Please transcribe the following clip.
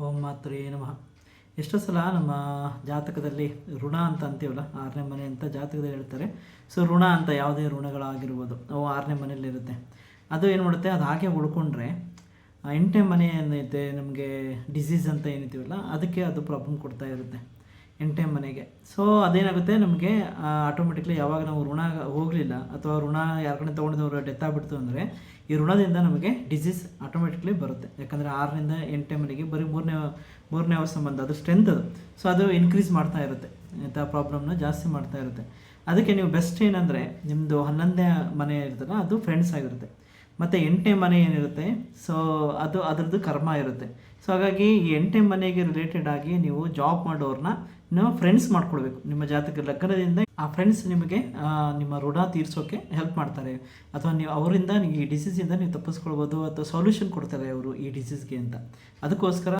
ಓಂ ಮಾತ್ರೇ ನಮಃ. ಎಷ್ಟೋ ಸಲ ನಮ್ಮ ಜಾತಕದಲ್ಲಿ ಋಣ ಅಂತ ಅಂತೀವಲ್ಲ, 6ನೇ ಮನೆ ಅಂತ ಜಾತಕದಲ್ಲಿ ಹೇಳ್ತಾರೆ. ಸೊ ಋಣ ಅಂತ ಯಾವುದೇ ಋಣಗಳಾಗಿರ್ಬೋದು ಅವು 6ನೇ ಮನೆಯಲ್ಲಿರುತ್ತೆ. ಅದು ಏನು ಮಾಡುತ್ತೆ, ಅದು ಹಾಗೆ ಉಳ್ಕೊಂಡ್ರೆ 8ನೇ ಮನೆ ಏನೈತೆ ನಮಗೆ ಡಿಸೀಸ್ ಅಂತ ಏನಿತೀವಲ್ಲ ಅದಕ್ಕೆ ಅದು ಪ್ರಾಬ್ಲಮ್ ಕೊಡ್ತಾ ಇರುತ್ತೆ 8ನೇ ಮನೆಗೆ. ಸೊ ಅದೇನಾಗುತ್ತೆ ನಮಗೆ ಆಟೋಮೆಟಿಕ್ಲಿ ಯಾವಾಗ ನಾವು ಋಣ ಹೋಗಲಿಲ್ಲ ಅಥವಾ ಋಣ ಯಾರ ಕಡೆ ತೊಗೊಂಡಿದ್ದವರು ಡೆತ್ ಆಗಿಬಿಡ್ತು ಅಂದರೆ ಈ ಋಣದಿಂದ ನಮಗೆ ಡಿಸೀಸ್ ಆಟೋಮೆಟಿಕ್ಲಿ ಬರುತ್ತೆ. ಯಾಕಂದರೆ 6ರಿಂದ 8ನೇ ಮನೆಗೆ ಬರೀ ಮೂರನೇ ಹೌಸ್ ಸಂಬಂಧ, ಅದು ಸ್ಟ್ರೆಂತ್ ಅದು. ಸೊ ಅದು ಇನ್ಕ್ರೀಸ್ ಮಾಡ್ತಾ ಇರುತ್ತೆ, ಇಂಥ ಪ್ರಾಬ್ಲಮ್ನ ಜಾಸ್ತಿ ಮಾಡ್ತಾ ಇರುತ್ತೆ. ಅದಕ್ಕೆ ನೀವು ಬೆಸ್ಟ್ ಏನಂದರೆ ನಿಮ್ಮದು 11ನೇ ಮನೆ ಇರುತ್ತಲ್ಲ ಅದು ಫ್ರೆಂಡ್ಸ್ ಆಗಿರುತ್ತೆ, ಮತ್ತು 8ನೇ ಮನೆ ಏನಿರುತ್ತೆ ಸೊ ಅದು ಅದರದ್ದು ಕರ್ಮ ಇರುತ್ತೆ. ಸೊ ಹಾಗಾಗಿ ಈ 8ನೇ ಮನೆಗೆ ರಿಲೇಟೆಡ್ ಆಗಿ ನೀವು ಜಾಬ್ ಮಾಡೋರನ್ನ ನೀವು ಫ್ರೆಂಡ್ಸ್ ಮಾಡ್ಕೊಳ್ಬೇಕು. ನಿಮ್ಮ ಜಾತಕ ಲಗ್ನದಿಂದ ಆ ಫ್ರೆಂಡ್ಸ್ ನಿಮಗೆ ನಿಮ್ಮ ಋಣ ತೀರಿಸೋಕ್ಕೆ ಹೆಲ್ಪ್ ಮಾಡ್ತಾರೆ, ಅಥವಾ ನೀವು ಅವರಿಂದ ಈ ಡಿಸೀಸಿಂದ ನೀವು ತಪ್ಪಿಸ್ಕೊಳ್ಬೋದು, ಅಥವಾ ಸೊಲ್ಯೂಷನ್ ಕೊಡ್ತಾರೆ ಅವರು ಈ ಡಿಸೀಸ್ಗೆ ಅಂತ. ಅದಕ್ಕೋಸ್ಕರ